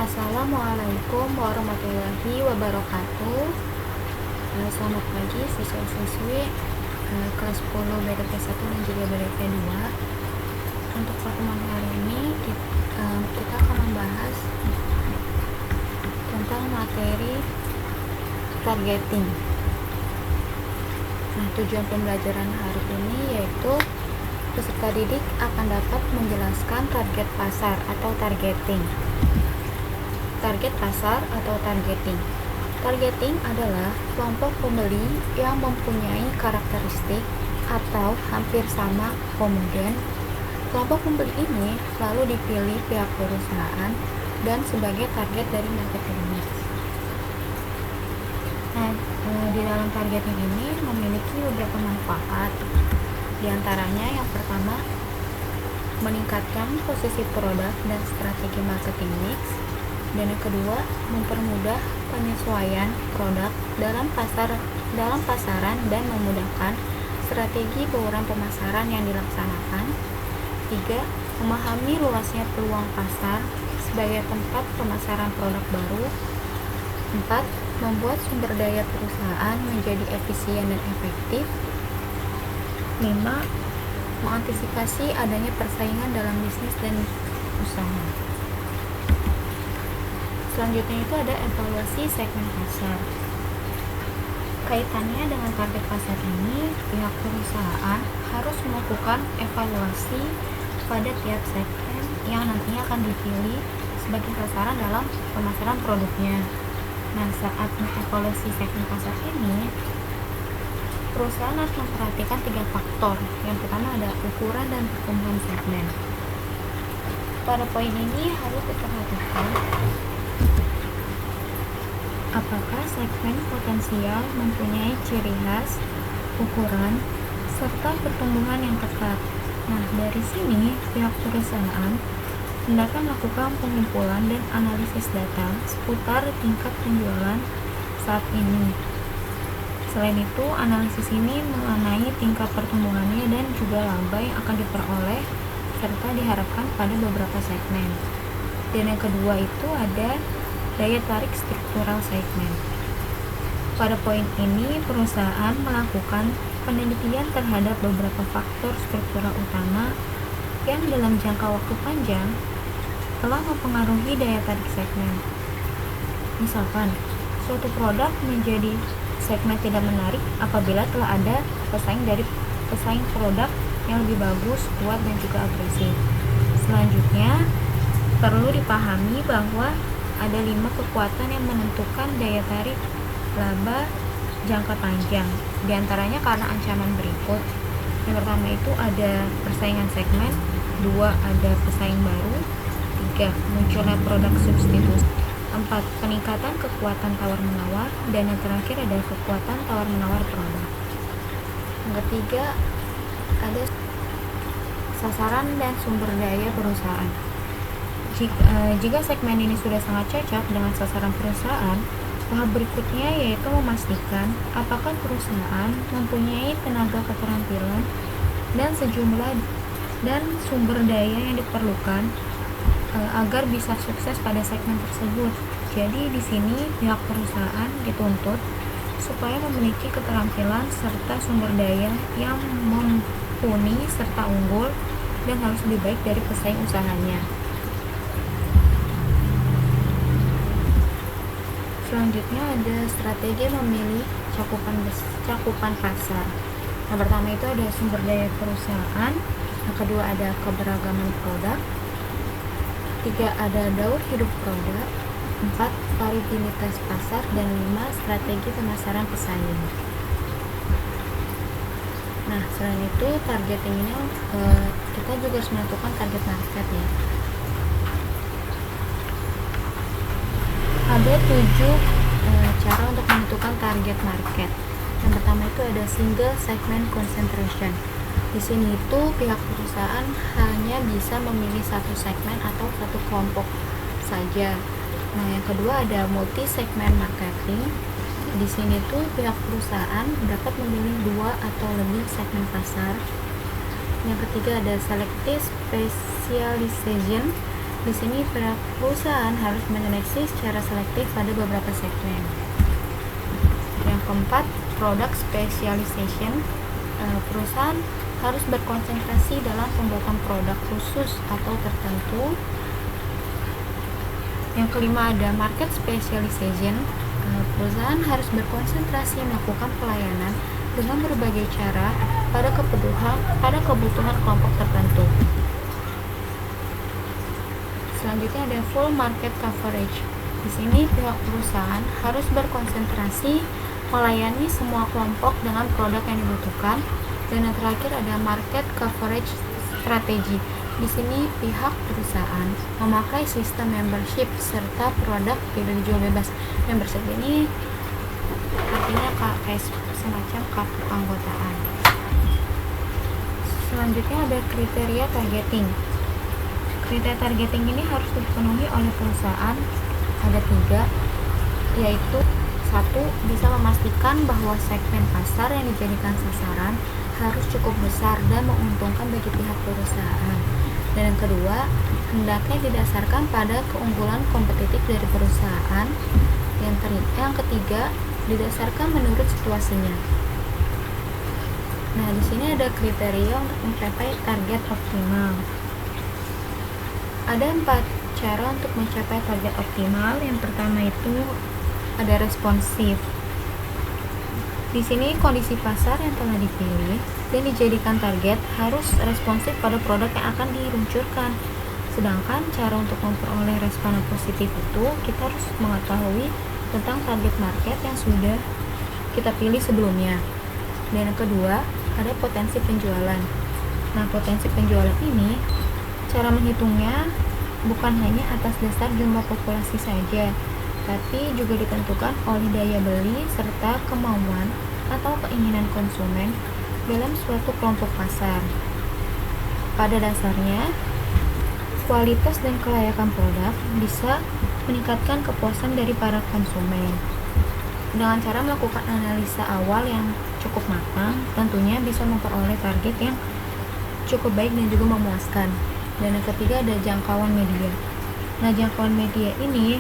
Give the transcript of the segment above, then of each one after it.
Assalamualaikum warahmatullahi wabarakatuh. Selamat pagi siswa-siswi kelas 10 BDP 1 dan juga BDP 2. Untuk pertemuan hari ini kita akan membahas tentang materi targeting. Nah, tujuan pembelajaran hari ini yaitu peserta didik akan dapat menjelaskan target pasar atau targeting. Target pasar atau targeting. Targeting adalah kelompok pembeli yang mempunyai karakteristik atau hampir sama, kemudian kelompok pembeli ini selalu dipilih pihak perusahaan dan sebagai target dari marketing mix. Nah, di dalam targeting ini memiliki beberapa manfaat. Di antaranya yang pertama, meningkatkan posisi produk dan strategi marketing mix. Dan yang kedua, mempermudah penyesuaian produk dalam pasaran dan memudahkan strategi bauran pemasaran yang dilaksanakan. 3. Memahami luasnya peluang pasar sebagai tempat pemasaran produk baru. 4. Membuat sumber daya perusahaan menjadi efisien dan efektif. 5. Mengantisipasi adanya persaingan dalam bisnis dan usaha. Selanjutnya itu ada evaluasi segmen pasar. Kaitannya dengan target pasar ini, pihak perusahaan harus melakukan evaluasi pada tiap segmen yang nantinya akan dipilih sebagai sasaran dalam pemasaran produknya. Nah, saat mengevaluasi segmen pasar ini, perusahaan harus memperhatikan 3 faktor. Yang pertama ada ukuran dan pertumbuhan segmen. Pada poin ini harus diperhatikan apakah segmen potensial mempunyai ciri khas, ukuran, serta pertumbuhan yang ketat. Nah, dari sini pihak perusahaan hendaknya melakukan pengumpulan dan analisis data seputar tingkat penjualan saat ini. Selain itu, analisis ini mengenai tingkat pertumbuhannya dan juga laba yang akan diperoleh serta diharapkan pada beberapa segmen. Dan yang kedua itu ada daya tarik struktural segmen. Pada poin ini, perusahaan melakukan penelitian terhadap beberapa faktor struktural utama yang dalam jangka waktu panjang telah mempengaruhi daya tarik segmen. Misalkan, suatu produk menjadi segmen tidak menarik apabila telah ada pesaing produk yang lebih bagus, kuat, dan juga agresif. Selanjutnya, perlu dipahami bahwa ada 5 kekuatan yang menentukan daya tarik laba jangka panjang. Di antaranya karena ancaman berikut. Yang pertama itu ada persaingan segmen, 2 ada pesaing baru, 3 munculnya produk substitusi, 4 peningkatan kekuatan tawar-menawar, dan yang terakhir ada kekuatan tawar-menawar produk. Yang ketiga ada sasaran dan sumber daya perusahaan. Jika segmen ini sudah sangat cocok dengan sasaran perusahaan, tahap berikutnya yaitu memastikan apakah perusahaan mempunyai tenaga keterampilan dan sejumlah dan sumber daya yang diperlukan agar bisa sukses pada segmen tersebut. Jadi di sini pihak perusahaan dituntut supaya memiliki keterampilan serta sumber daya yang mumpuni serta unggul dan harus lebih baik dari pesaing usahanya. Selanjutnya ada strategi memilih cakupan pasar. Yang pertama itu ada sumber daya perusahaan, yang kedua ada keberagaman produk, 3 ada daur hidup produk, 4 variabilitas pasar, dan 5 strategi pemasaran pesaing. Nah, selain itu targeting ini kita juga harus menentukan target market ya. Ada 7 cara untuk menentukan target market. Yang pertama itu ada single segment concentration. Di sini itu pihak perusahaan hanya bisa memilih satu segmen atau satu kelompok saja. Nah, yang kedua ada multi segment marketing. Di sini tuh pihak perusahaan dapat memilih 2 atau lebih segmen pasar. Yang ketiga ada selective specialization. Di sini perusahaan harus menyeleksi secara selektif pada beberapa segmen. Yang keempat, product specialization. Perusahaan harus berkonsentrasi dalam pembuatan produk khusus atau tertentu. Yang kelima ada market specialization. Perusahaan harus berkonsentrasi melakukan pelayanan dengan berbagai cara pada kebutuhan kelompok tertentu. Selanjutnya ada full market coverage. Di sini pihak perusahaan harus berkonsentrasi melayani semua kelompok dengan produk yang dibutuhkan. Dan yang terakhir ada market coverage strategi. Di sini pihak perusahaan memakai sistem membership serta produk tidak dijual bebas. Membership ini artinya kayak semacam kartu keanggotaan. Selanjutnya ada kriteria targeting. Kriteria targeting ini harus dipenuhi oleh perusahaan. Ada 3, yaitu 1. Bisa memastikan bahwa segmen pasar yang dijadikan sasaran harus cukup besar dan menguntungkan bagi pihak perusahaan. Dan yang kedua, hendaknya didasarkan pada keunggulan kompetitif dari perusahaan. Yang ketiga, didasarkan menurut situasinya. Nah, di sini ada kriteria untuk mencapai target optimal. Ada 4 cara untuk mencapai target optimal. Yang pertama itu ada responsif. Di sini kondisi pasar yang telah dipilih dan dijadikan target harus responsif pada produk yang akan diluncurkan. Sedangkan cara untuk memperoleh respon positif itu kita harus mengetahui tentang target market yang sudah kita pilih sebelumnya. Dan yang kedua, ada potensi penjualan. Nah, potensi penjualan ini cara menghitungnya bukan hanya atas dasar jumlah populasi saja, tapi juga ditentukan oleh daya beli serta kemauan atau keinginan konsumen dalam suatu kelompok pasar. Pada dasarnya, kualitas dan kelayakan produk bisa meningkatkan kepuasan dari para konsumen. Dengan cara melakukan analisa awal yang cukup matang, tentunya bisa memperoleh target yang cukup baik dan juga memuaskan. Dan yang ketiga ada jangkauan media. Nah, jangkauan media ini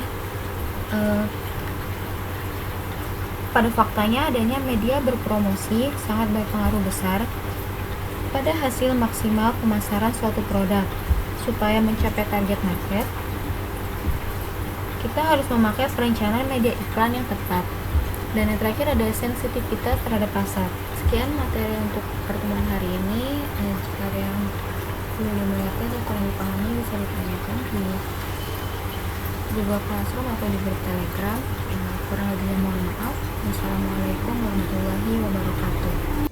pada faktanya adanya media berpromosi sangat berpengaruh besar pada hasil maksimal pemasaran suatu produk. Supaya mencapai target market, kita harus memakai perencanaan media iklan yang tepat. Dan yang terakhir ada sensitivitas terhadap pasar. Sekian materi untuk pertemuan hari ini. Jika ada yang belum mengerti atau kurang dipahami bisa ditanyakan di Google Classroom atau di grup Telegram. Kurang lebihnya mohon maaf. Wassalamualaikum warahmatullahi wabarakatuh.